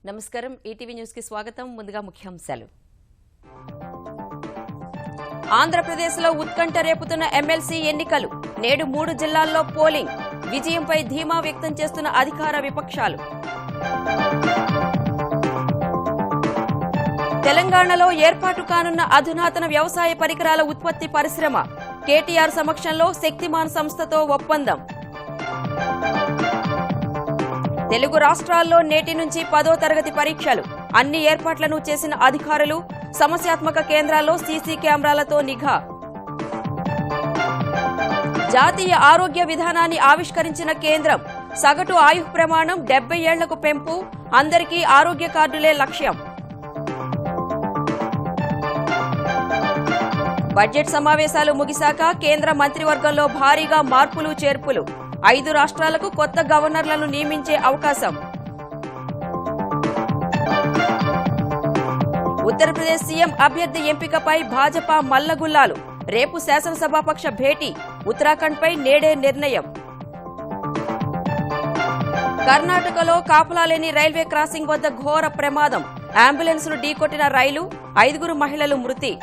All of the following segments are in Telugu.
నమస్కారం ఈటీవీ న్యూస్ కి స్వాగతం ముందుగా ముఖ్యాంశాలు ఆంధ్రప్రదేశ్లో ఉత్కంఠ రేపుతున్న ఎమ్మెల్సీ ఎన్నికలు నేడు 3 జిల్లాల్లో పోలింగ్ విజయంపై ధీమా వ్యక్తం చేస్తున్న అధికార విపక్షాలు తెలంగాణలో ఏర్పాటు కానున్న అధునాతన వ్యవసాయ పరికరాల ఉత్పత్తి పరిశ్రమ కేటీఆర్ సమక్షంలో శక్తిమాన్ సంస్థతో ఒప్పందం తెలుగు రాష్ట్రాల్లో నేటి నుంచి 10వ తరగతి పరీక్షలు అన్ని ఏర్పాట్లను చేసిన అధికారులు సమస్యాత్మక కేంద్రాల్లో సీసీ కెమెరాలతో నిఘా జాతీయ ఆరోగ్య విధానాన్ని ఆవిష్కరించిన కేంద్రం సగటు ఆయుః ప్రమాణం 70 ఏళ్లకు పెంపు అందరికీ ఆరోగ్య కార్డులే లక్ష్యం బడ్జెట్ సమావేశాలు ముగిశాక కేంద్ర మంత్రివర్గంలో భారీగా మార్పులు చేర్పులు 5 రాష్ట్రాలకు కొత్త గవర్నర్లను నియమించే అవకాశం ఉత్తరప్రదేశ్ సీఎం అభ్యర్థి ఎంపికపై భాజపా మల్లగుల్లాలు రేపు శాసనసభాపక్ష భేటీ ఉత్తరాఖండ్పై నేడే నిర్ణయం కర్ణాటకలో కాపలా లేని రైల్వే క్రాసింగ్ వద్ద ఘోర ప్రమాదం అంబులెన్స్ ను ఢీకొట్టిన రైలు 5 మహిళలు మృతి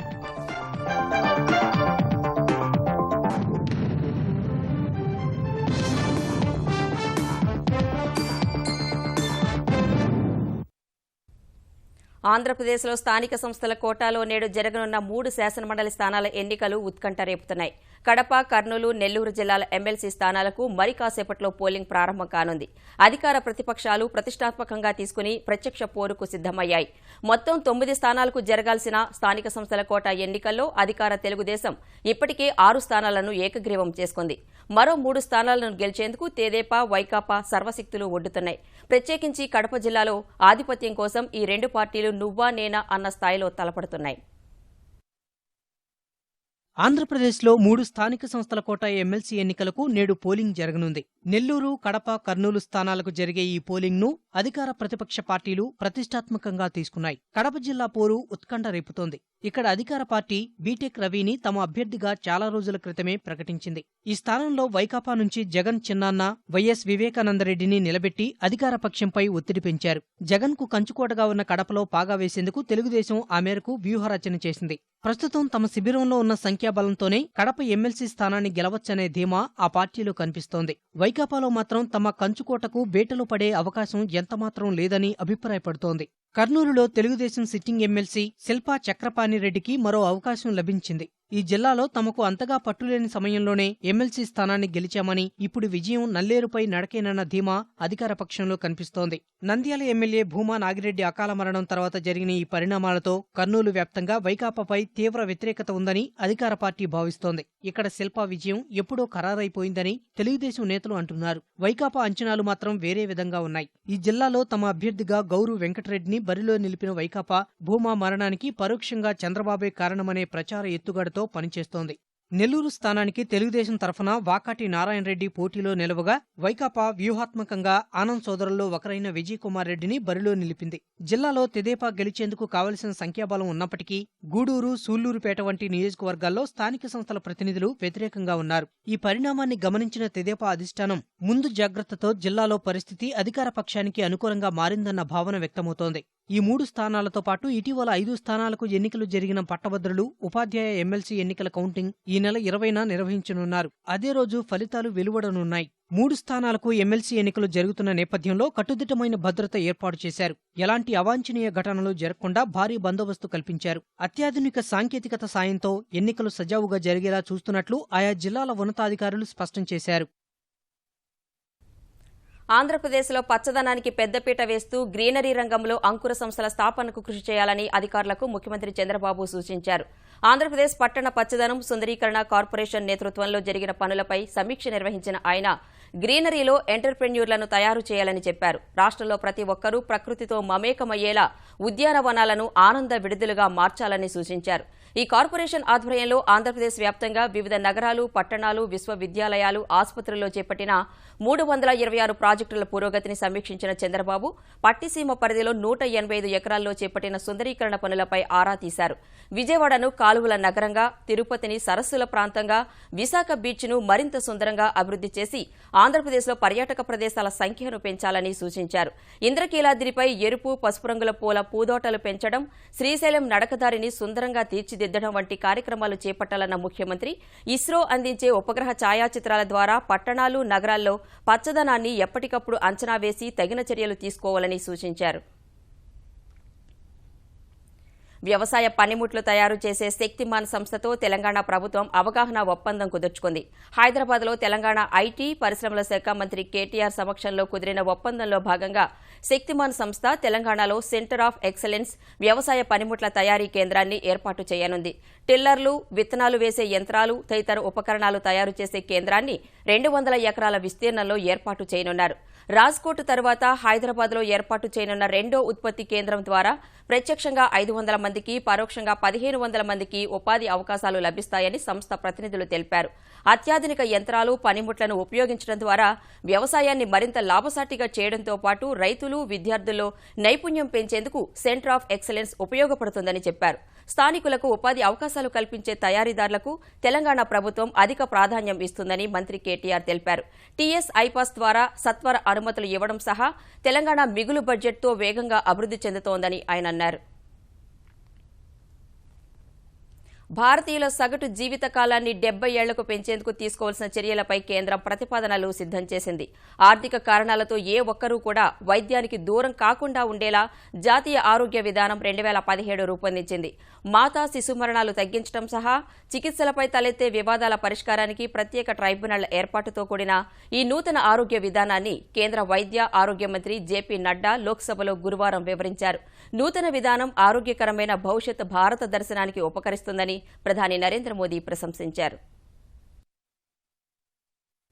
ఆంధ్రప్రదేశ్లో స్థానిక సంస్థల కోటాలో నేడు జరగనున్న 3 శాసనమండలి స్థానాల ఎన్నికలు ఉత్కంఠ రేపుతున్నాయి. కడప, కర్నూలు, నెల్లూరు జిల్లాల ఎమ్మెల్సీ స్థానాలకు మరి కాసేపట్లో పోలింగ్ ప్రారంభం కానుంది. అధికార ప్రతిపక్షాలు ప్రతిష్టాత్మకంగా తీసుకుని ప్రత్యక్ష పోరుకు సిద్దమయ్యాయి. మొత్తం 9 స్థానాలకు జరగాల్సిన స్థానిక సంస్థల కోటా ఎన్నికల్లో అధికార తెలుగుదేశం ఇప్పటికే 6 స్థానాలను ఏకగ్రీవం చేసుకుంది. మరో 3 స్థానాలను గెలిచేందుకు తెదేపా, వైకాపా సర్వశక్తులు ఒడ్డుతున్నాయి. ప్రత్యేకించి కడప జిల్లాలో ఆధిపత్యం కోసం ఈ 2 పార్టీలు నువ్వా నేనా అన్న స్థాయిలో తలపడుతున్నాయి. ఆంధ్రప్రదేశ్లో 3 స్థానిక సంస్థల కోటా ఎమ్మెల్సీ ఎన్నికలకు నేడు పోలింగ్ జరగనుంది. నెల్లూరు, కడప, కర్నూలు స్థానాలకు జరిగే ఈ పోలింగ్ను అధికార ప్రతిపక్ష పార్టీలు ప్రతిష్టాత్మకంగా తీసుకున్నాయి. కడప జిల్లా పోరు ఉత్కంఠ రేపుతోంది. ఇక్కడ అధికార పార్టీ బీటెక్ రవిని తమ అభ్యర్థిగా చాలా రోజుల క్రితమే ప్రకటించింది. ఈ స్థానంలో వైకాపా నుంచి జగన్ చిన్నాన్న, వైఎస్ వివేకానందరెడ్డిని నిలబెట్టి అధికార పక్షంపై ఒత్తిడి పెంచారు. జగన్ కు కంచుకోటగా ఉన్న కడపలో పాగా వేసేందుకు తెలుగుదేశం ఆ మేరకు వ్యూహరచన చేసింది. ప్రస్తుతం తమ శిబిరంలో ఉన్న సంఖ్యాబలంతోనే కడప ఎమ్మెల్సీ స్థానాన్ని గెలవచ్చనే ధీమా ఆ పార్టీలో కనిపిస్తోంది. వైకాపాలో మాత్రం తమ కంచుకోటకు బేటలు పడే అవకాశం ఎంతమాత్రం లేదని అభిప్రాయపడుతోంది. కర్నూలులో తెలుగుదేశం సిట్టింగ్ ఎమ్మెల్సీ శిల్పా చక్రపాణిరెడ్డికి మరో అవకాశం లభించింది. ఈ జిల్లాలో తమకు అంతగా పట్టులేని సమయంలోనే ఎమ్మెల్సీ స్థానాన్ని గెలిచామని ఇప్పుడు విజయం నల్లేరుపై నడకేనన్న ధీమా అధికార పక్షంలో కనిపిస్తోంది. నంద్యాల ఎమ్మెల్యే భూమా నాగిరెడ్డి అకాల మరణం తర్వాత జరిగిన ఈ పరిణామాలతో కర్నూలు వ్యాప్తంగా వైకాపాపై తీవ్ర వ్యతిరేకత ఉందని అధికార పార్టీ భావిస్తోంది. ఇక్కడ శిల్పా విజయం ఎప్పుడో ఖరారైపోయిందని తెలుగుదేశం నేతలు అంటున్నారు. వైకాపా అంచనాలు మాత్రం వేరే విధంగా ఉన్నాయి. ఈ జిల్లాలో తమ అభ్యర్థిగా గౌరు వెంకటరెడ్డిని బరిలో నిలిపిన వైకాపా భూమా మరణానికి పరోక్షంగా చంద్రబాబే కారణమనే ప్రచార ఎత్తుగడతో పనిచేస్తోంది. నెల్లూరు స్థానానికి తెలుగుదేశం తరఫున వాకాటి నారాయణరెడ్డి పోటీలో నిలవగా వైకాపా వ్యూహాత్మకంగా ఆనంద్ సోదరుల్లో ఒకరైన విజయ్ కుమార్ రెడ్డిని బరిలో నిలిపింది. జిల్లాలో తెదేపా గెలిచేందుకు కావలసిన సంఖ్యాబలం ఉన్నప్పటికీ గూడూరు, సూళ్లూరుపేట వంటి నియోజకవర్గాల్లో స్థానిక సంస్థల ప్రతినిధులు వ్యతిరేకంగా ఉన్నారు. ఈ పరిణామాన్ని గమనించిన తెదేపా అధిష్టానం ముందు జాగ్రత్తతో జిల్లాలో పరిస్థితి అధికార పక్షానికి అనుకూలంగా మారిందన్న భావన వ్యక్తమవుతోంది. ఈ 3 స్థానాలతో పాటు ఇటీవల 5 స్థానాలకు ఎన్నికలు జరిగిన పట్టభద్రులు, ఉపాధ్యాయ ఎమ్మెల్సీ ఎన్నికల కౌంటింగ్ ఈ నెల 20న నిర్వహించనున్నారు. అదే రోజు ఫలితాలు వెలువడనున్నాయి. 3 స్థానాలకు ఎమ్మెల్సీ ఎన్నికలు జరుగుతున్న నేపథ్యంలో కట్టుదిట్టమైన భద్రత ఏర్పాటు చేశారు. ఎలాంటి అవాంఛనీయ ఘటనలు జరగకుండా భారీ బందోబస్తు కల్పించారు. అత్యాధునిక సాంకేతికత సాయంతో ఎన్నికలు సజావుగా జరిగేలా చూస్తున్నట్లు ఆయా జిల్లాల ఉన్నతాధికారులు స్పష్టం చేశారు. ఆంధ్రప్రదేశ్లో పచ్చదనానికి పెద్దపీట వేస్తూ గ్రీనరీ రంగంలో అంకుర సంస్థల స్థాపనకు కృషి చేయాలని అధికారులకు ముఖ్యమంత్రి చంద్రబాబు సూచించారు. ఆంధ్రప్రదేశ్ పట్టణ పచ్చదనం సుందరీకరణ కార్పొరేషన్ నేతృత్వంలో జరిగిన పనులపై సమీక్ష నిర్వహించిన ఆయన గ్రీనరీలో ఎంటర్ప్రెన్యూర్లను తయారు చేయాలని చెప్పారు. రాష్ట్రంలో ప్రతి ఒక్కరూ ప్రకృతితో మమేకమయ్యేలా ఉద్యానవనాలను ఆనంద విడుదలుగా మార్చాలని సూచించారు. ఈ కార్పొరేషన్ ఆధ్వర్యంలో ఆంధ్రప్రదేశ్ వ్యాప్తంగా వివిధ నగరాలు, పట్టణాలు, విశ్వవిద్యాలయాలు, ఆసుపత్రుల్లో చేపట్టిన 326 ప్రాజెక్టుల పురోగతిని సమీక్షించిన చంద్రబాబు పట్టిసీమ పరిధిలో 185 ఎకరాల్లో చేపట్టిన సుందరీకరణ పనులపై ఆరా తీశారు. విజయవాడను కాలువల నగరంగా, తిరుపతిని సరస్సుల ప్రాంతంగా, విశాఖ బీచ్ను మరింత సుందరంగా అభివృద్ది చేసి ఆంధ్రప్రదేశ్లో పర్యాటక ప్రదేశాల సంఖ్యను పెంచాలని సూచించారు. ఇంద్రకీలాద్రిపై ఎరుపు, పసుపు రంగుల పూల పూదోటలు పెంచడం, శ్రీశైలం నడకదారిని సుందరంగా తీర్చిదిద్దడం వంటి కార్యక్రమాలు చేపట్టాలన్న ముఖ్యమంత్రి ఇస్రో అందించే ఉపగ్రహ ఛాయాచిత్రాల ద్వారా పట్టణాలు, నగరాల్లో పచ్చదనాన్ని ఎప్పటికప్పుడు అంచనా వేసి తగిన చర్యలు తీసుకోవాలని సూచించారు. వ్యవసాయ పనిముట్లు తయారు చేసే శక్తిమాన్ సంస్థతో తెలంగాణ ప్రభుత్వం అవగాహన ఒప్పందం కుదుర్చుకుంది. హైదరాబాద్లో తెలంగాణ ఐటీ, పరిశ్రమల శాఖ మంత్రి కేటీఆర్ సమక్షంలో కుదిరిన ఒప్పందంలో భాగంగా శక్తిమాన్ సంస్థ తెలంగాణలో సెంటర్ ఆఫ్ ఎక్సలెన్స్ వ్యవసాయ పనిముట్ల తయారీ కేంద్రాన్ని ఏర్పాటు చేయనుంది. టిల్లర్లు, విత్తనాలు వేసే యంత్రాలు తదితర ఉపకరణాలు తయారు చేసే కేంద్రాన్ని 200 ఎకరాల విస్తీర్ణంలో ఏర్పాటు చేయనున్నారు. రాజ్కోట్ తర్వాత హైదరాబాద్లో ఏర్పాటు చేయనున్న రెండో ఉత్పత్తి కేంద్రం ద్వారా ప్రత్యక్షంగా 500 మందికి, పరోక్షంగా 1500 మందికి ఉపాధి అవకాశాలు లభిస్తాయని సంస్థ ప్రతినిధులు తెలిపారు. అత్యాధునిక యంత్రాలు, పనిముట్లను ఉపయోగించడం ద్వారా వ్యవసాయాన్ని మరింత లాభసాటిగా చేయడంతో పాటు రైతులు, విద్యార్థుల్లో నైపుణ్యం పెంచేందుకు సెంటర్ ఆఫ్ ఎక్సలెన్స్ ఉపయోగపడుతుందని చెప్పారు. స్థానికులకు ఉపాధి అవకాశాలు కల్పించే తయారీదారులకు తెలంగాణ ప్రభుత్వం అధిక ప్రాధాన్యం ఇస్తుందని మంత్రి కేటీఆర్ తెలిపారు. టీఎస్ ఐపాస్ ద్వారా సత్వర అనుమతులు ఇవ్వడం సహా తెలంగాణ మిగులు బడ్జెట్తో వేగంగా అభివృద్ది చెందుతోందని ఆయన అన్నారు. భారతీయుల సగటు జీవిత కాలాన్ని 70 ఏళ్లకు పెంచేందుకు తీసుకోవాల్సిన చర్యలపై కేంద్రం ప్రతిపాదనలు సిద్దం చేసింది. ఆర్థిక కారణాలతో ఏ ఒక్కరూ కూడా వైద్యానికి దూరం కాకుండా ఉండేలా జాతీయ ఆరోగ్య విధానం 2017 రూపొందించింది. మాతా శిశు మరణాలు తగ్గించడం సహా చికిత్సలపై తలెత్తే వివాదాల పరిష్కారానికి ప్రత్యేక ట్రైబ్యునల్ ఏర్పాటుతో కూడిన ఈ నూతన ఆరోగ్య విధానాన్ని కేంద్ర వైద్య ఆరోగ్య మంత్రి జేపీ నడ్డా లోక్సభలో గురువారం వివరించారు. నూతన విధానం ఆరోగ్యకరమైన భవిష్యత్ భారత దర్శనానికి ఉపకరిస్తుందని ప్రధాని నరేంద్ర మోదీ ప్రశంసించారు.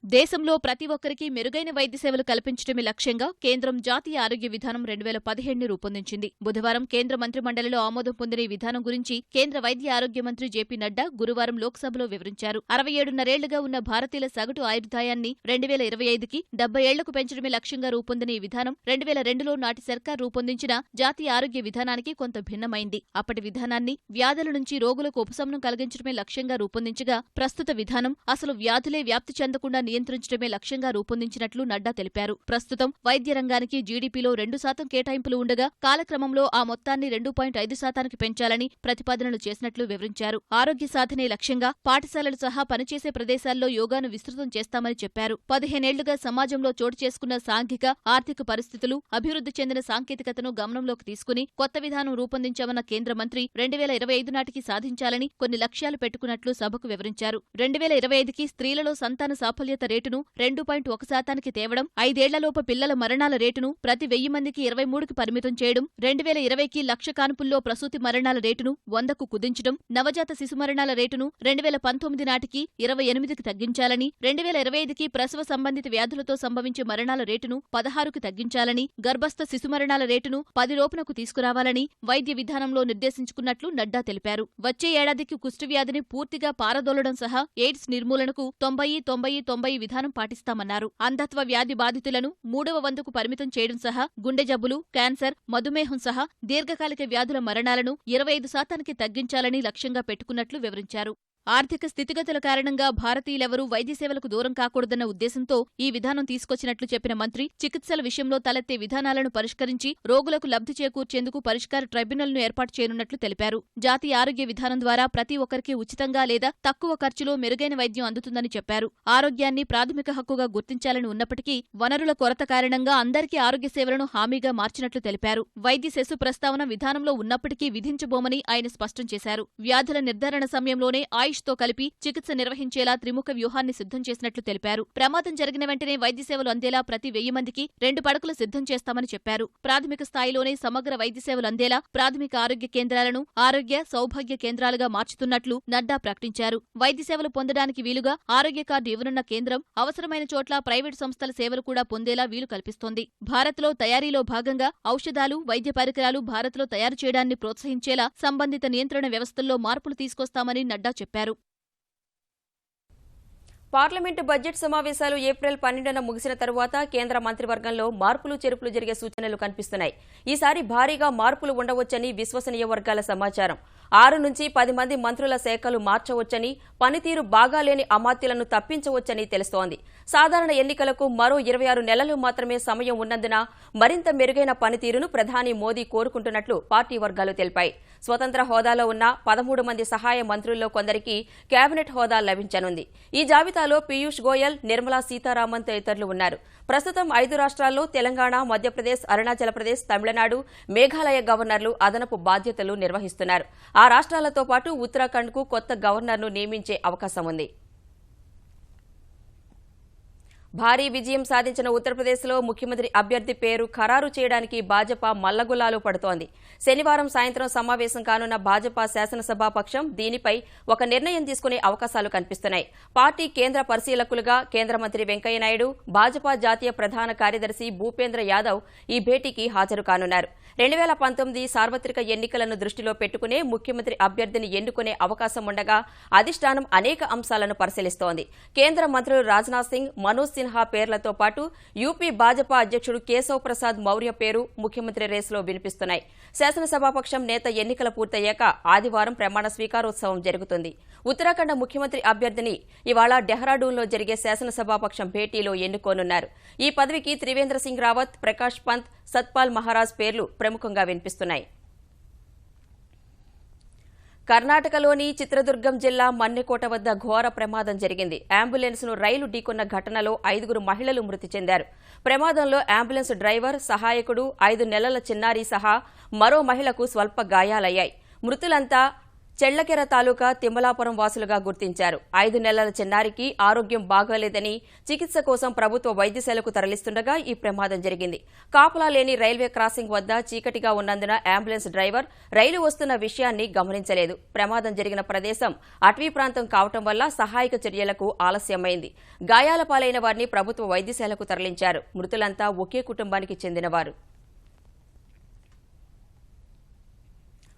దేశంలో ప్రతి ఒక్కరికి మెరుగైన వైద్య సేవలు కల్పించడమే లక్ష్యంగా కేంద్రం జాతీయ ఆరోగ్య విధానం 2017ని రూపొందించింది. బుధవారం కేంద్ర మంత్రిమండలిలో ఆమోదం పొందిన ఈ విధానం గురించి కేంద్ర వైద్య ఆరోగ్య మంత్రి జేపీ నడ్డా గురువారం లోక్సభలో వివరించారు. 67.5 ఉన్న భారతీయుల సగటు ఆయుర్దాయాన్ని 2025కి 70 ఏళ్లకు పెంచడమే లక్ష్యంగా రూపొందిన ఈ విధానం 2002లో నాటి సర్కార్ రూపొందించిన జాతీయ ఆరోగ్య విధానానికి కొంత భిన్నమైంది. అప్పటి విధానాన్ని వ్యాధుల నుంచి రోగులకు ఉపశమనం కలిగించడమే లక్ష్యంగా రూపొందించగా, ప్రస్తుత విధానం అసలు వ్యాధులే వ్యాప్తి చెందకుండా నియంత్రించడమే లక్ష్యంగా రూపొందించినట్లు నడ్డా తెలిపారు. ప్రస్తుతం వైద్య రంగానికి జీడీపీలో 2% కేటాయింపులు ఉండగా కాలక్రమంలో ఆ మొత్తాన్ని 2.5%కి పెంచాలని ప్రతిపాదనలు చేసినట్లు వివరించారు. ఆరోగ్య సాధనే లక్ష్యంగా పాఠశాలలు సహా పనిచేసే ప్రదేశాల్లో యోగాను విస్తృతం చేస్తామని చెప్పారు. 15 ఏళ్లుగా సమాజంలో చోటు చేసుకున్న సాంఘిక, ఆర్థిక పరిస్థితులు, అభివృద్ధి చెందిన సాంకేతికతను గమనంలోకి తీసుకుని కొత్త విధానం రూపొందించామన్న కేంద్ర మంత్రి 2025 నాటికి సాధించాలని కొన్ని లక్ష్యాలు పెట్టుకున్నట్లు సభకు వివరించారు. 2025కి స్త్రీలలో సంతాన సాఫల్యత రేటును 2.1%కి తేవడం, 5 ఏళ్లలోపు పిల్లల మరణాల రేటును ప్రతి 1000 మందికి 23కి పరిమితం చేయడం, 2020కి లక్ష కాన్పుల్లో ప్రసూతి మరణాల రేటును 100కు కుదించడం, నవజాత శిశు మరణాల రేటును 2019 నాటికి 28కి తగ్గించాలని, 2025కి ప్రసవ సంబంధిత వ్యాధులతో సంభవించే మరణాల రేటును 16కి తగ్గించాలని, గర్భస్థ శిశు మరణాల రేటును 10 లోపునకు తీసుకురావాలని వైద్య విధానంలో నిర్దేశించుకున్నట్లు నడ్డా తెలిపారు. వచ్చే ఏడాదికి కుష్ఠవ్యాధిని పూర్తిగా పారదోలడం సహా ఎయిడ్స్ నిర్మూలనకు 90-90-90 విధానం పాటిస్తామన్నారు. అంధత్వ వ్యాధి బాధితులను 3వ వంతుకు పరిమితం చేయడం సహా గుండె జబ్బులు, క్యాన్సర్, మధుమేహం సహా దీర్ఘకాలిక వ్యాధుల మరణాలను 25%కి తగ్గించాలని లక్ష్యంగా పెట్టుకున్నట్లు వివరించారు. ఆర్థిక స్థితిగతుల కారణంగా భారతీయులెవరూ వైద్య సేవలకు దూరం కాకూడదన్న ఉద్దేశంతో ఈ విధానం తీసుకొచ్చినట్లు చెప్పిన మంత్రి, చికిత్సల విషయంలో తలెత్తే విధానాలను పరిష్కరించి రోగులకు లబ్ధి చేకూర్చేందుకు పరిష్కార ట్రైబ్యునల్ను ఏర్పాటు చేయనున్నట్లు తెలిపారు. జాతీయ ఆరోగ్య విధానం ద్వారా ప్రతి ఒక్కరికి ఉచితంగా లేదా తక్కువ ఖర్చులో మెరుగైన వైద్యం అందుతుందని చెప్పారు. ఆరోగ్యాన్ని ప్రాథమిక హక్కుగా గుర్తించాలని ఉన్నప్పటికీ వనరుల కొరత కారణంగా అందరికీ ఆరోగ్య సేవలను హామీగా మార్చినట్లు తెలిపారు. వైద్య సెస్సు ప్రస్తావన విధానంలో ఉన్నప్పటికీ విధించబోమని ఆయన స్పష్టం చేశారు. వ్యాధుల నిర్ధారణ సమయంలోనే ఆయుష్ సతీష్తో కలిపి చికిత్స నిర్వహించేలా త్రిముఖ వ్యూహాన్ని సిద్ధం చేసినట్లు తెలిపారు. ప్రమాదం జరిగిన వెంటనే వైద్య సేవలు అందేలా ప్రతి 1000 మందికి 2 పడకలు సిద్ధం చేస్తామని చెప్పారు. ప్రాథమిక స్థాయిలోనే సమగ్ర వైద్య సేవలు అందేలా ప్రాథమిక ఆరోగ్య కేంద్రాలను ఆరోగ్య సౌభాగ్య కేంద్రాలుగా మార్చుతున్నట్లు నడ్డా ప్రకటించారు. వైద్య సేవలు పొందడానికి వీలుగా ఆరోగ్య కార్డు ఇవ్వనున్న కేంద్రం అవసరమైన చోట్ల ప్రైవేటు సంస్థల సేవలు కూడా పొందేలా వీలు కల్పిస్తోంది. భారత్లో తయారీలో భాగంగా ఔషధాలు, వైద్య పరికరాలు భారత్లో తయారు చేయడాన్ని ప్రోత్సహించేలా సంబంధిత నియంత్రణ వ్యవస్థల్లో మార్పులు తీసుకొస్తామని నడ్డా చెప్పారు. పార్లమెంటు బడ్జెట్ సమావేశాలు ఏప్రిల్ 12న ముగిసిన తరువాత కేంద్ర మంత్రివర్గంలో మార్పులు చేర్పులు జరిగే సూచనలు కనిపిస్తున్నాయి. ఈసారి భారీగా మార్పులు ఉండవచ్చని విశ్వసనీయ వర్గాల సమాచారం. 6 నుంచి 10 మంది మంత్రుల శాఖలు మార్చవచ్చని, పనితీరు బాగాలేని అమాత్యులను తప్పించవచ్చని తెలుస్తోంది. సాధారణ ఎన్నికలకు మరో 26 నెలలు మాత్రమే సమయం ఉన్నందున మరింత మెరుగైన పనితీరును ప్రధాని మోదీ కోరుకుంటున్నట్లు పార్టీ వర్గాలు తెలిపాయి. స్వతంత్ర హోదాలో ఉన్న 13 మంది సహాయ మంత్రుల్లో కొందరికి కేబినెట్ హోదా లభించనుంది. ఈ జాబితాలో పీయూష్ గోయల్, నిర్మలా సీతారామన్ తదితరులు ఉన్నారు. ప్రస్తుతం 5 రాష్ట్రాల్లో తెలంగాణ, మధ్యప్రదేశ్, అరుణాచల్ ప్రదేశ్, తమిళనాడు, మేఘాలయ గవర్నర్లు అదనపు బాధ్యతలు నిర్వహిస్తున్నారు. ఆ రాష్ట్రాలతో పాటు ఉత్తరాఖండ్కు కొత్త గవర్నర్ను నియమించే అవకాశం ఉంది. భారీ విజయం సాధించిన ఉత్తరప్రదేశ్లో ముఖ్యమంత్రి అభ్యర్థి పేరు ఖరారు చేయడానికి భాజపా మల్లగుల్లాలు పడుతోంది. శనివారం సాయంత్రం సమావేశం కానున్న భాజపా శాసనసభాపక్షం దీనిపై ఒక నిర్ణయం తీసుకునే అవకాశాలు కనిపిస్తున్నాయి. పార్టీ కేంద్ర పరిశీలకులుగా కేంద్ర మంత్రి వెంకయ్యనాయుడు, భాజపా జాతీయ ప్రధాన కార్యదర్శి భూపేంద్ర యాదవ్ ఈ భేటీకి హాజరు కానున్నారు. 2019 సార్వత్రిక ఎన్నికలను దృష్టిలో పెట్టుకునే ముఖ్యమంత్రి అభ్యర్థిని ఎన్నుకునే అవకాశం ఉండగా అధిష్టానం అనేక అంశాలను పరిశీలిస్తోంది. కేంద్ర మంత్రులు రాజ్నాథ్ సింగ్, మనోజ్ సిన్హా పేర్లతో పాటు యూపీ భాజపా అధ్యక్షుడు కేశవ్ ప్రసాద్ మౌర్య పేరు ముఖ్యమంత్రి రేసులో వినిపిస్తున్నాయి. శాసనసభాపక్షం నేత ఎన్నికలు పూర్తయ్యాక ఆదివారం ప్రమాణ స్వీకారోత్సవం జరుగుతుంది. ఉత్తరాఖండ్ ముఖ్యమంత్రి అభ్యర్థిని ఇవాళ డెహ్రాడూన్లో జరిగే శాసనసభాపక్షం భేటీలో ఎన్నుకోనున్నారు. ఈ పదవికి త్రివేంద్ర సింగ్ రావత్, ప్రకాష్ పంత్, సత్పాల్ మహారాజ్ పేర్లు ప్రముఖంగా వినిపిస్తున్నాయి. కర్ణాటకలోని చిత్రదుర్గం జిల్లా మన్నెకోట వద్ద ఘోర ప్రమాదం జరిగింది. అంబులెన్స్ను రైలు ఢీకొన్న ఘటనలో 5 మహిళలు మృతి చెందారు. ప్రమాదంలో అంబులెన్స్ డ్రైవర్, సహాయకుడు, 5 నెలల చిన్నారి సహా మరో మహిళకు స్వల్ప గాయాలయ్యాయి. మృతులంతా చెళ్లకెర తాలూకా తిమ్మలాపురం వాసులుగా గుర్తించారు. 5 నెలల చిన్నారికి ఆరోగ్యం బాగాలేదని చికిత్స కోసం ప్రభుత్వ వైద్యశాలకు తరలిస్తుండగా ఈ ప్రమాదం జరిగింది. కాపలా లేని రైల్వే క్రాసింగ్ వద్ద చీకటిగా ఉన్నందున అంబులెన్స్ డ్రైవర్ రైలు వస్తున్న విషయాన్ని గమనించలేదు. ప్రమాదం జరిగిన ప్రదేశం అటవీ ప్రాంతం కావటం వల్ల సహాయక చర్యలకు ఆలస్యమైంది. గాయాల పాలైన వారిని ప్రభుత్వ వైద్యశాలకు తరలించారు. మృతులంతా ఒకే కుటుంబానికి చెందినవారు.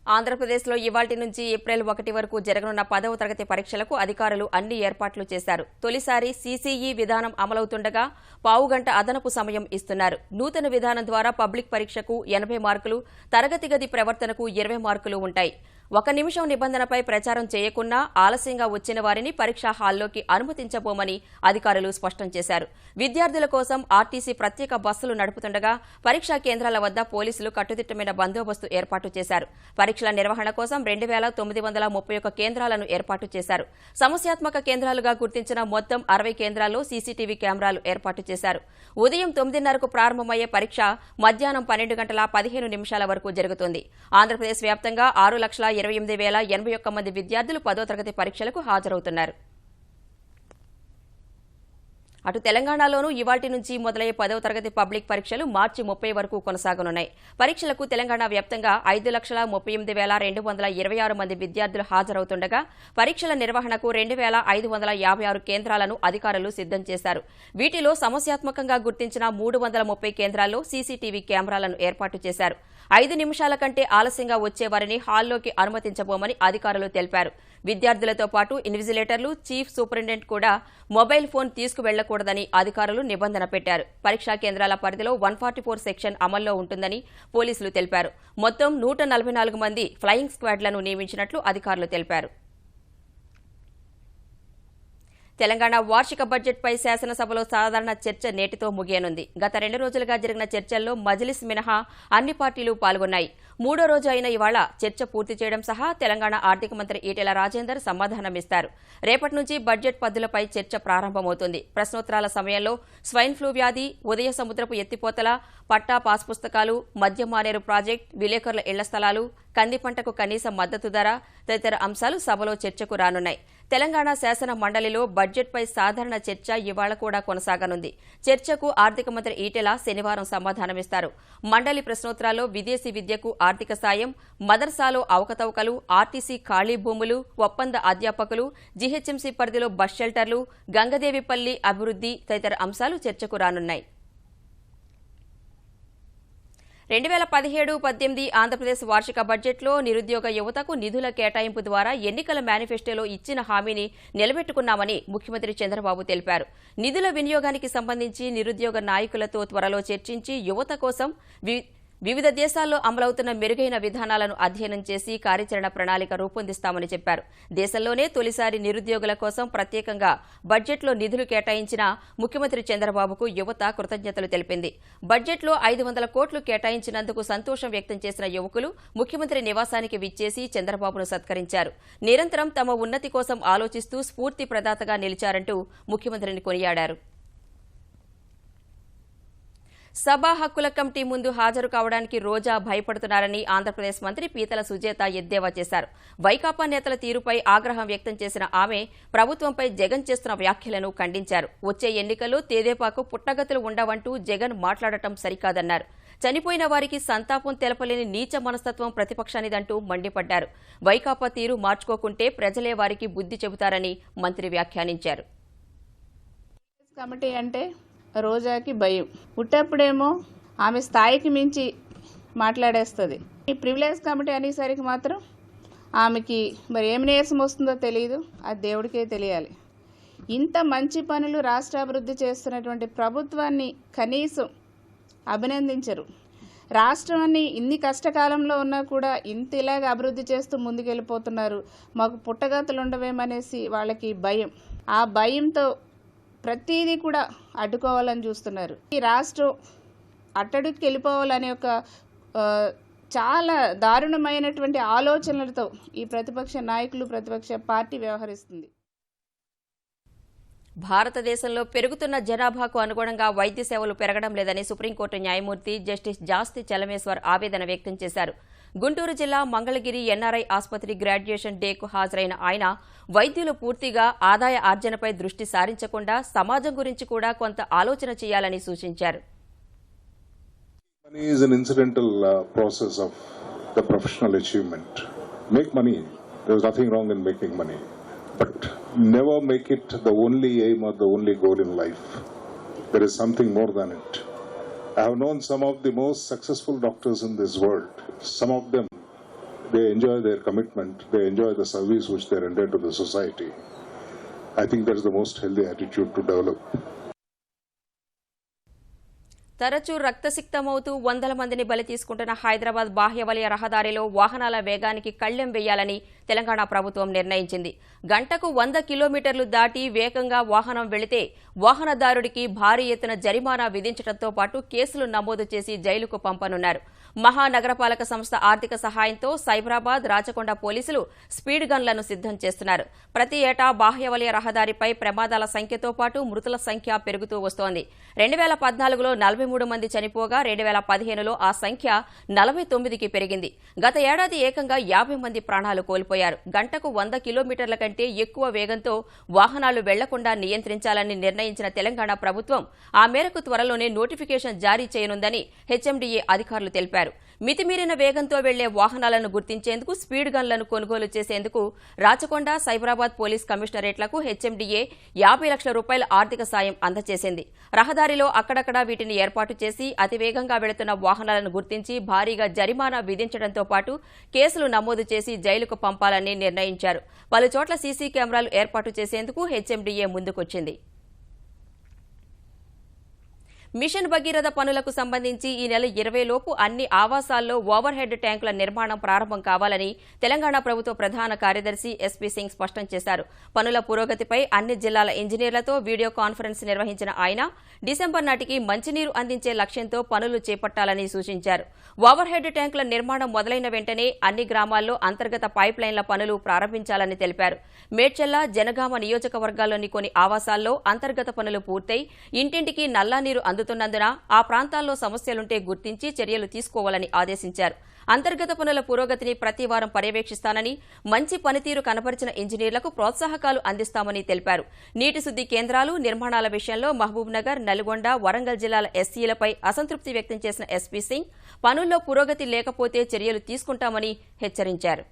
ఆంధ్రప్రదేశ్లో ఇవాళ్టి నుంచి ఏప్రిల్ 1 వరకు జరగనున్న 10వ తరగతి పరీక్షలకు అధికారులు అన్ని ఏర్పాట్లు చేశారు. తొలిసారి సీసీఈ విధానం అమలవుతుండగా పావుగంట అదనపు సమయం ఇస్తున్నారు. నూతన విధానం ద్వారా పబ్లిక్ పరీక్షకు 80 మార్కులు, తరగతి గది ప్రవర్తనకు 20 మార్కులు ఉంటాయి. 1 నిమిషం నిబంధనపై ప్రచారం చేయకున్నా ఆలస్యంగా వచ్చిన వారిని పరీక్షా హాల్లోకి అనుమతించబోమని అధికారులు స్పష్టం చేశారు. విద్యార్థుల కోసం ఆర్టీసీ ప్రత్యేక బస్సులు నడుపుతుండగా పరీక్షా కేంద్రాల వద్ద పోలీసులు కట్టుదిట్టమైన బందోబస్తు ఏర్పాటు చేశారు. పరీక్షల నిర్వహణ కోసం 2931 కేంద్రాలను ఏర్పాటు చేశారు. సమస్యాత్మక కేంద్రాలుగా గుర్తించిన మొత్తం 60 కేంద్రాల్లో సీసీటీవీ కెమెరాలు ఏర్పాటు చేశారు. ఉదయం 9:30కు ప్రారంభమయ్యే పరీక్ష మధ్యాహ్నం 12:15 వరకు జరుగుతుంది. ఆంధ్రప్రదేశ్ వ్యాప్తంగా 6,28,081 మంది విద్యార్థులు 10వ తరగతి పరీక్షలకు హాజరవుతున్నారు. అటు తెలంగాణలోనూ ఇవాళ్టి నుంచి మొదలయ్యే 10వ తరగతి పబ్లిక్ పరీక్షలు మార్చి 30 వరకు కొనసాగనున్నాయి. పరీక్షలకు తెలంగాణ వ్యాప్తంగా 5,38,226 మంది విద్యార్థులు హాజరవుతుండగా పరీక్షల నిర్వహణకు 2,556 కేంద్రాలను అధికారులు సిద్ధం చేశారు. వీటిలో సమస్యాత్మకంగా గుర్తించిన 330 కేంద్రాల్లో సీసీటీవీ కెమెరాలను ఏర్పాటు చేశారు. 5 నిమిషాల కంటే ఆలస్యంగా వచ్చేవారిని హాల్లోకి అనుమతించబోమని అధికారులు తెలిపారు. విద్యార్థులతో పాటు ఇన్విజిలేటర్లు, చీఫ్ సూపరింటెండెంట్ కూడా మొబైల్ ఫోన్ తీసుకువెళ్లకూడదని అధికారులు నిబంధన పెట్టారు. పరీక్షా కేంద్రాల పరిధిలో 144 సెక్షన్ అమల్లో ఉంటుందని పోలీసులు తెలిపారు. మొత్తం 144 మంది ఫ్లయింగ్ స్క్వాడ్లను నియమించినట్లు అధికారులు తెలిపారు. తెలంగాణ వార్షిక బడ్జెట్పై శాసనసభలో సాధారణ చర్చ నేటితో ముగియనుంది. గత 2 రోజులుగా జరిగిన చర్చల్లో మజ్లిస్ మినహా అన్ని పార్టీలు పాల్గొన్నాయి. 3వ రోజు అయిన ఇవాళ చర్చ పూర్తి చేయడం సహా తెలంగాణ ఆర్థిక మంత్రి ఈటెల రాజేందర్ సమాధానమిస్తారు. రేపటి నుంచి బడ్జెట్ పద్దులపై చర్చ ప్రారంభమవుతుంది. ప్రశ్నోత్తరాల సమయంలో స్వైన్ ఫ్లూ వ్యాధి, ఉదయ సముద్రపు ఎత్తిపోతల, పట్టా పాస్ పుస్తకాలు, మద్యం మానేరు ప్రాజెక్టు, విలేకరుల ఇళ్ల స్థలాలు, కంది పంటకు కనీస మద్దతు ధర తదితర అంశాలు సభలో చర్చకు రానున్నాయి. తెలంగాణ శాసన మండలిలో బడ్జెట్పై సాధారణ చర్చ ఇవాళ కూడా కొనసాగనుంది. చర్చకు ఆర్థిక మంత్రి ఈటెల శనివారం సమాధానమిస్తారు. మండలి ప్రశ్నోత్తరాల్లో విదేశీ విద్యకు ఆర్థిక సాయం, మదర్సాలో అవకతవకలు, ఆర్టీసీ ఖాళీ భూములు, ఒప్పంద అధ్యాపకులు, జీహెచ్ఎంసీ పరిధిలో బస్ షెల్టర్లు, గంగదేవిపల్లి అభివృద్ధి తదితర అంశాలు చర్చకు రానున్నాయి. 2017-18 ఆంధ్రప్రదేశ్ వార్షిక బడ్జెట్లో నిరుద్యోగ యువతకు నిధుల కేటాయింపు ద్వారా ఎన్నికల మేనిఫెస్టోలో ఇచ్చిన హామీని నిలబెట్టుకున్నామని ముఖ్యమంత్రి చంద్రబాబు తెలిపారు. నిధుల వినియోగానికి సంబంధించి నిరుద్యోగ నాయకులతో త్వరలో చర్చించి యువత కోసం వివిధ దేశాల్లో అమలవుతున్న మెరుగైన విధానాలను అధ్యయనం చేసి కార్యాచరణ ప్రణాళిక రూపొందిస్తామని చెప్పారు. దేశంలోనే తొలిసారి నిరుద్యోగుల కోసం ప్రత్యేకంగా బడ్జెట్లో నిధులు కేటాయించిన ముఖ్యమంత్రి చంద్రబాబుకు యువత కృతజ్ఞతలు తెలిపింది. బడ్జెట్లో 500 కోట్లు కేటాయించినందుకు సంతోషం వ్యక్తం చేసిన యువకులు ముఖ్యమంత్రి నివాసానికి విచ్చేసి చంద్రబాబును సత్కరించారు. నిరంతరం తమ ఉన్నతి కోసం ఆలోచిస్తూ స్ఫూర్తి ప్రదాతగా నిలిచారంటూ ముఖ్యమంత్రిని కొనియాడారు. సభా హక్కుల కమిటీ ముందు హాజరు కావడానికి రోజా భయపడుతున్నారని ఆంధ్రప్రదేశ్ మంత్రి పీతల సుజేత ఎద్దేవా చేశారు. వైకాపా నేతల తీరుపై ఆగ్రహం వ్యక్తం చేసిన ఆమె ప్రభుత్వంపై జగన్ చేస్తున్న వ్యాఖ్యలను ఖండించారు. వచ్చే ఎన్నికల్లో తేదేపాకు పుట్టగతులు ఉండవంటూ జగన్ మాట్లాడటం సరికాదన్నారు. చనిపోయిన వారికి సంతాపం తెలపలేని నీచ మనస్తత్వం ప్రతిపక్షానిదంటూ మండిపడ్డారు. వైకాపా తీరు మార్చుకోకుంటే ప్రజలే వారికి బుద్ధి చెబుతారని మంత్రి వ్యాఖ్యానించారు. కమిటీ అంటే రోజాకి భయం. పుట్టప్పుడేమో ఆమె స్థాయికి మించి మాట్లాడేస్తుంది. ఈ ప్రివిలేజ్ కమిటీ అనేసరికి మాత్రం ఆమెకి మరి ఏం నీరసం వస్తుందో తెలియదు, అది దేవుడికే తెలియాలి. ఇంత మంచి పనులు రాష్ట్రాభివృద్ధి చేస్తున్నటువంటి ప్రభుత్వాన్ని కనీసం అభినందించరు. రాష్ట్రాన్ని ఇన్ని కష్టకాలంలో ఉన్నా కూడా ఇంత ఇలాగ అభివృద్ధి చేస్తూ ముందుకెళ్ళిపోతున్నారు. మాకు పుట్టగతులు ఉండవేమనేసి వాళ్ళకి భయం. ఆ భయంతో ప్రతిదీ కూడా అడ్డుకోవాలని చూస్తున్నారు. ఈ రాష్ట్రం అట్టడుక్కి వెళ్ళిపోవాలనే ఒక చాలా దారుణమైనటువంటి ఆలోచనలతో ఈ ప్రతిపక్ష నాయకులు, ప్రతిపక్ష పార్టీ వ్యవహరిస్తుంది. భారతదేశంలో పెరుగుతున్న జనాభాకు అనుగుణంగా వైద్య సేవలు పెరగడం లేదని సుప్రీంకోర్టు న్యాయమూర్తి జస్టిస్ జాస్తి చలమేశ్వర్ ఆవేదన వ్యక్తం చేశారు. గుంటూరు జిల్లా మంగళగిరి ఎన్ఆర్ఐ ఆసుపత్రి గ్రాడ్యుయేషన్ డేకు హాజరైన ఆయన వైద్యులు పూర్తిగా ఆదాయ ఆర్జనపై దృష్టి సారించకుండా సమాజం గురించి కూడా కొంత ఆలోచన చేయాలని సూచించారు. Money is an incidental process of the professional achievement. Make money. There is nothing wrong in making money. But never make it the only aim or the only goal in life. There is something more than it. I have known some of the most successful doctors in this world. Some of them, they enjoy their commitment. They enjoy the service which they render to the society. I think that is the most healthy attitude to develop. తరచూ రక్తసిక్తమవుతూ వందల మందిని బలి తీసుకుంటున్న హైదరాబాద్ బాహ్యవలయ రహదారిలో వాహనాల వేగానికి కళ్లెం వేయాలని తెలంగాణ ప్రభుత్వం నిర్ణయించింది. గంటకు 100 కిలోమీటర్లు దాటి వేగంగా వాహనం వెళితే వాహనదారుడికి భారీ ఎత్తున జరిమానా విధించడంతో పాటు కేసులు నమోదు చేసి జైలుకు పంపనున్నారు. మహానగరపాలక సంస్థ ఆర్థిక సహాయంతో సైబరాబాద్, రాచకొండ పోలీసులు స్పీడ్ గన్లను సిద్ధం చేస్తున్నారు. ప్రతి ఏటా బాహ్యవలయ రహదారిపై ప్రమాదాల సంఖ్యతో పాటు మృతుల సంఖ్య పెరుగుతూ వస్తోంది. 2014లో 43 మంది చనిపోగా 2015లో ఆ సంఖ్య 49కి పెరిగింది. గత ఏడాది ఏకంగా 50 మంది ప్రాణాలు కోల్పోయారు. గంటకు 100 కిలోమీటర్ల కంటే ఎక్కువ వేగంతో వాహనాలు వెళ్లకుండా నియంత్రించాలని నిర్ణయించిన తెలంగాణ ప్రభుత్వం ఆ మేరకు త్వరలోనే నోటిఫికేషన్ జారీ చేయనుందని హెచ్ఎండీఏ అధికారులు తెలిపారు. మితిమీరిన వేగంతో వెళ్లే వాహనాలను గుర్తించేందుకు స్పీడ్ గన్లను కొనుగోలు చేసేందుకు రాచకొండ, సైబరాబాద్ పోలీస్ కమిషనరేట్లకు హెచ్ఎండీఏ 50 లక్షల రూపాయల ఆర్థిక సాయం అందజేసింది. రహదారిలో అక్కడక్కడా వీటిని ఏర్పాటు చేసి అతివేగంగా వెళుతున్న వాహనాలను గుర్తించి భారీగా జరిమానా విధించడంతో పాటు కేసులు నమోదు చేసి జైలుకు పంపాలని నిర్ణయించారు. పలుచోట్ల సీసీ కెమెరాలు ఏర్పాటు చేసేందుకు హెచ్ఎండీఏ ముందుకొచ్చింది. మిషన్ భగీరథ పనులకు సంబంధించి ఈ నెల 20 లోపు అన్ని ఆవాసాల్లో ఓవర్ హెడ్ ట్యాంకుల నిర్మాణం ప్రారంభం కావాలని తెలంగాణ ప్రభుత్వ ప్రధాన కార్యదర్శి ఎస్పీ సింగ్ స్పష్టం చేశారు. పనుల పురోగతిపై అన్ని జిల్లాల ఇంజనీర్లతో వీడియో కాన్ఫరెన్స్ నిర్వహించిన ఆయన డిసెంబర్ నాటికి మంచినీరు అందించే లక్ష్యంతో పనులు చేపట్టాలని సూచించారు. ఓవర్ హెడ్ ట్యాంకుల నిర్మాణం మొదలైన వెంటనే అన్ని గ్రామాల్లో అంతర్గత పైప్ లైన్ల పనులు ప్రారంభించాలని తెలిపారు. మేడ్చల్ల, జనగామ నియోజకవర్గాల్లోని కొన్ని ఆవాసాల్లో అంతర్గత పనులు పూర్తయి ఇంటింటికి నల్లా నీరు అందుతున్నందున ఆ ప్రాంతాల్లో సమస్యలుంటే గుర్తించి చర్యలు తీసుకోవాలని ఆదేశించారు. అంతర్గత పనుల పురోగతిని ప్రతి వారం పర్యవేక్షిస్తానని, మంచి పనితీరు కనబరిచిన ఇంజనీర్లకు ప్రోత్సాహకాలు అందిస్తామని తెలిపారు. నీటి శుద్ధి కేంద్రాలు నిర్మాణాల విషయంలో మహబూబ్నగర్, నల్గొండ, వరంగల్ జిల్లాల ఎస్సీలపై అసంతృప్తి వ్యక్తం చేసిన ఎస్పీ సింగ్ పనుల్లో పురోగతి లేకపోతే చర్యలు తీసుకుంటామని హెచ్చరించారు.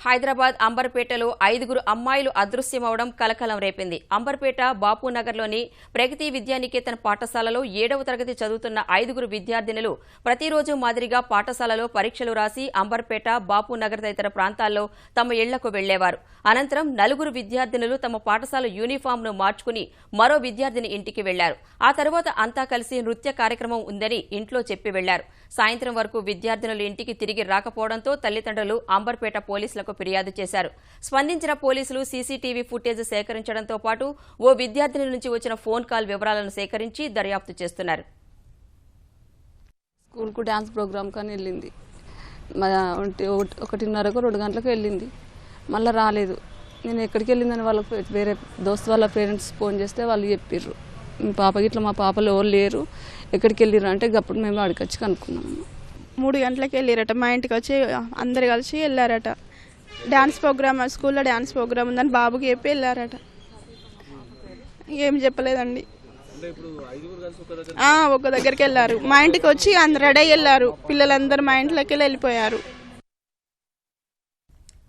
హైదరాబాద్ అంబర్పేటలో 5 అమ్మాయిలు అదృశ్యమవడం కలకలం రేపింది. అంబర్పేట బాపూనగర్లోని ప్రగతి విద్యానికేతన్ పాఠశాలలో 7వ తరగతి చదువుతున్న 5 విద్యార్థినులు ప్రతిరోజు మాదిరిగా పాఠశాలలో పరీక్షలు రాసి అంబర్పేట, బాపూనగర్ తదితర ప్రాంతాల్లో తమ ఇళ్లకు వెళ్లేవారు. అనంతరం 4 విద్యార్థినులు తమ పాఠశాల యూనిఫామ్ను మార్చుకుని మరో విద్యార్థిని ఇంటికి వెళ్లారు. ఆ తర్వాత అంతా కలిసి నృత్య కార్యక్రమం ఉందని ఇంట్లో చెప్పి వెళ్లారు. సాయంత్రం వరకు విద్యార్థినులు ఇంటికి తిరిగి రాకపోవడంతో తల్లిదండ్రులు అంబర్పేట పోలీసులకు ఫిర్యాదు చేశారు. స్పందించిన పోలీసులు సీసీటీవీ ఫుటేజ్ సేకరించడంతో పాటు ఓ విద్యార్థిని నుంచి వచ్చిన ఫోన్ కాల్ వివరాలను సేకరించి దర్యాప్తు చేస్తున్నారు. స్కూల్కు డ్యాన్స్ ప్రోగ్రామ్ కానీ వెళ్ళింది. 1:30కు 2 గంటలకు వెళ్ళింది. మళ్ళీ రాలేదు. నేను ఎక్కడికి వెళ్ళిందని వాళ్ళకి వేరే దోస్తు వాళ్ళ పేరెంట్స్ ఫోన్ చేస్తే వాళ్ళు చెప్పిర్రు, మీ పాపకి ఇట్లా మా పాపలు ఎవరు లేరు, ఎక్కడికి వెళ్ళిర్రు అంటే అప్పుడు మేము అక్కడికి వచ్చి కనుక్కున్నాము. 3 గంటలకు వెళ్ళారట. మా ఇంటికి వచ్చి అందరు కలిసి వెళ్ళారట. డ్యాన్స్ ప్రోగ్రామ్, స్కూల్లో డ్యాన్స్ ప్రోగ్రామ్ ఉందని బాబుకి చెప్పి వెళ్ళారట. ఏం చెప్పలేదండి. ఒక దగ్గరికి వెళ్ళారు. మా ఇంటికి వచ్చి అందరు రెడీ వెళ్ళారు. పిల్లలందరూ మా ఇంట్లోకి వెళ్ళిపోయారు.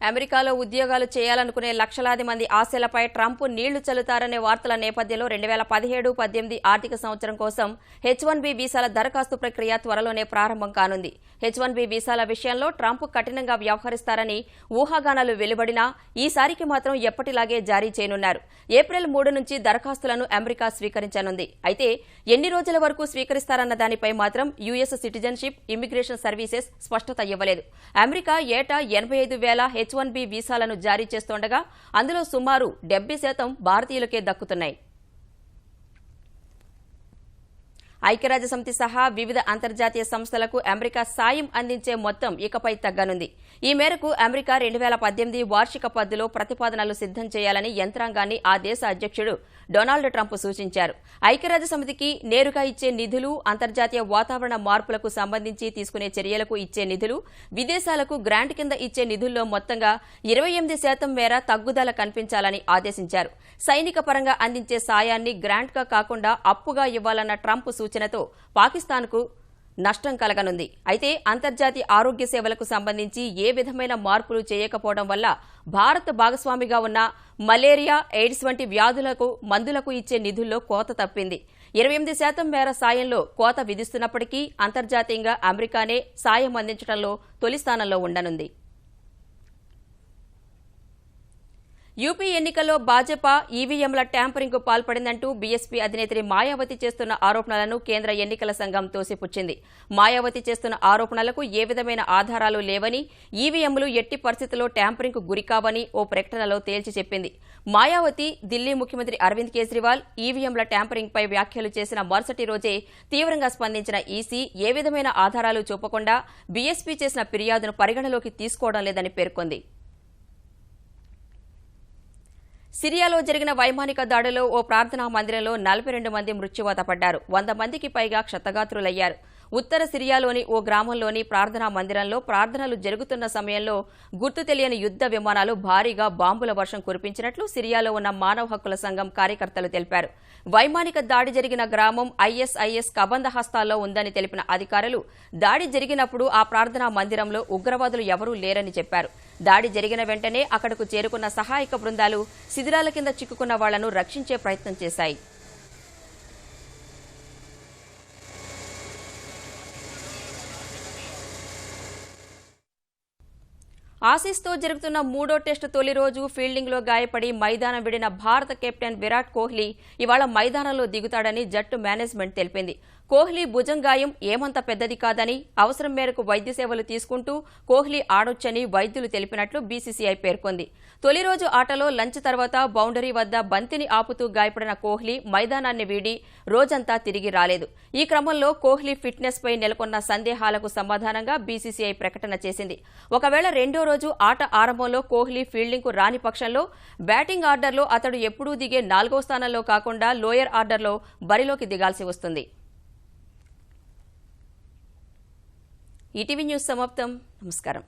అమెరికాలో ఉద్యోగాలు చేయాలనుకునే లక్షలాది మంది ఆశలపై ట్రంప్ నీళ్లు చల్లుతారనే వార్తల నేపథ్యంలో 2017-18 ఆర్థిక సంవత్సరం కోసం H-1B వీసాల దరఖాస్తు ప్రక్రియ త్వరలోనే ప్రారంభం కానుంది. H-1B వీసాల విషయంలో ట్రంప్ కఠినంగా వ్యవహరిస్తారని ఊహాగానాలు వెలువడినా ఈసారికి మాత్రం ఎప్పటిలాగే జారీ చేయనున్నారు. ఏప్రిల్ 3 నుంచి దరఖాస్తులను అమెరికా స్వీకరించనుంది. అయితే ఎన్ని రోజుల వరకు స్వీకరిస్తారన్న దానిపై మాత్రం యుఎస్ సిటిజన్షిప్, ఇమ్మిగ్రేషన్ సర్వీసెస్ స్పష్టత ఇవ్వలేదు. అమెరికా ఏటా 85,000 H-1B వీసాలను జారీ చేస్తుండగా అందులో సుమారు 70% భారతీయులకే దక్కుతున్నాయి. ఐక్యరాజ్యసమితి సహా వివిధ అంతర్జాతీయ సంస్థలకు అమెరికా సాయం అందించే మొత్తం ఇకపై తగ్గనుంది. ఈ మేరకు అమెరికా 2018 వార్షిక పద్దులో ప్రతిపాదనలు సిద్దం చేయాలని యంత్రాంగాన్ని ఆ దేశ అధ్యక్షుడు డొనాల్డ్ ట్రంప్ సూచించారు. ఐక్యరాజ్యసమితికి నేరుగా ఇచ్చే నిధులు, అంతర్జాతీయ వాతావరణ మార్పులకు సంబంధించి తీసుకునే చర్యలకు ఇచ్చే నిధులు, విదేశాలకు గ్రాంట్ కింద ఇచ్చే నిధుల్లో మొత్తంగా 28% మేర తగ్గుదల కనిపించాలని ఆదేశించారు. సైనిక పరంగా అందించే సాయాన్ని గ్రాంట్గా కాకుండా అప్పుగా ఇవ్వాలన్న ట్రంప్ సూచనతో పాకిస్తాన్కు నష్టం కలగనుంది. అయితే అంతర్జాతీయ ఆరోగ్య సేవలకు సంబంధించి ఏ విధమైన మార్పులు చేయకపోవడం వల్ల భారత్ భాగస్వామిగా ఉన్న మలేరియా, ఎయిడ్స్ వంటి వ్యాధులకు మందులకు ఇచ్చే నిధుల్లో కోత తప్పింది. 28% మేర సాయంలో కోత విధిస్తున్నప్పటికీ అంతర్జాతీయంగా అమెరికానే సాయం అందించడంలో తొలి స్థానంలో ఉండనుంది. యూపీ ఎన్నికల్లో భాజపా ఈవీఎంల ట్యాంపరింగ్కు పాల్పడిందంటూ బీఎస్పీ అధినేత్రి మాయావతి చేస్తున్న ఆరోపణలను కేంద్ర ఎన్నికల సంఘం తోసిపుచ్చింది. మాయావతి చేస్తున్న ఆరోపణలకు ఏ విధమైన ఆధారాలు లేవని, ఈవీఎంలు ఎట్టి పరిస్థితుల్లో ట్యాంపరింగ్కు గురికావని ఓ ప్రకటనలో తేల్చి చెప్పింది. మాయావతి, ఢిల్లీ ముఖ్యమంత్రి అరవింద్ కేజ్రీవాల్ ఈవీఎంల ట్యాంపరింగ్పై వ్యాఖ్యలు చేసిన మరుసటి రోజే తీవ్రంగా స్పందించిన ఈసీ ఏ విధమైన ఆధారాలు చూపకుండా బీఎస్పీ చేసిన ఫిర్యాదును పరిగణలోకి తీసుకోవడం లేదని పేర్కొంది. సిరియాలో జరిగిన వైమానిక దాడిలో ఓ ప్రార్థనా మందిరంలో 42 మంది మృత్యువాత పడ్డారు. 100 మందికి పైగా క్షతగాత్రులయ్యారు. ఉత్తర సిరియాలోని ఓ గ్రామంలోని ప్రార్థనా మందిరంలో ప్రార్థనలు జరుగుతున్న సమయంలో గుర్తు తెలియని యుద్ధ విమానాలు భారీగా బాంబుల వర్షం కురిపించినట్లు సిరియాలో ఉన్న మానవ హక్కుల సంఘం కార్యకర్తలు తెలిపారు. వైమానిక దాడి జరిగిన గ్రామం ఐఎస్ఐఎస్ కబంధ హస్తాల్లో ఉందని తెలిపిన అధికారులు దాడి జరిగినప్పుడు ఆ ప్రార్థనా మందిరంలో ఉగ్రవాదులు ఎవరూ లేరని చెప్పారు. దాడి జరిగిన వెంటనే అక్కడకు చేరుకున్న సహాయక బృందాలు శిథిలాల కింద చిక్కుకున్న వాళ్లను రక్షించే ప్రయత్నం చేశాయి. ఆసీస్తో జరుగుతున్న 3వ టెస్టు తొలి రోజు ఫీల్డింగ్లో గాయపడి మైదానం విడిన భారత కెప్టెన్ విరాట్ కోహ్లీ ఇవాళ మైదానంలో దిగుతాడని జట్టు మేనేజ్మెంట్ తెలిపింది. కోహ్లీ భుజంగాయం ఏమంత పెద్దది కాదని, అవసరం మేరకు వైద్య సేవలు తీసుకుంటూ కోహ్లీ ఆడొచ్చని వైద్యులు తెలిపినట్లు బీసీసీఐ పేర్కొంది. తొలి రోజు ఆటలో లంచ్ తర్వాత బౌండరీ వద్ద బంతిని ఆపుతూ గాయపడిన కోహ్లీ మైదానాన్ని వీడి రోజంతా తిరిగి రాలేదు. ఈ క్రమంలో కోహ్లీ ఫిట్నెస్ పై నెలకొన్న సందేహాలకు సమాధానంగా బీసీసీఐ ప్రకటన చేసింది. ఒకవేళ రెండో రోజు ఆట ఆరంభంలో కోహ్లీ ఫీల్డింగ్కు రాని పక్షంలో బ్యాటింగ్ ఆర్డర్లో అతడు ఎప్పుడూ దిగే 4వ స్థానంలో కాకుండా లోయర్ ఆర్డర్లో బరిలోకి దిగాల్సి వస్తుంది. ఈటీవీ న్యూస్ సమాప్తం. నమస్కారం.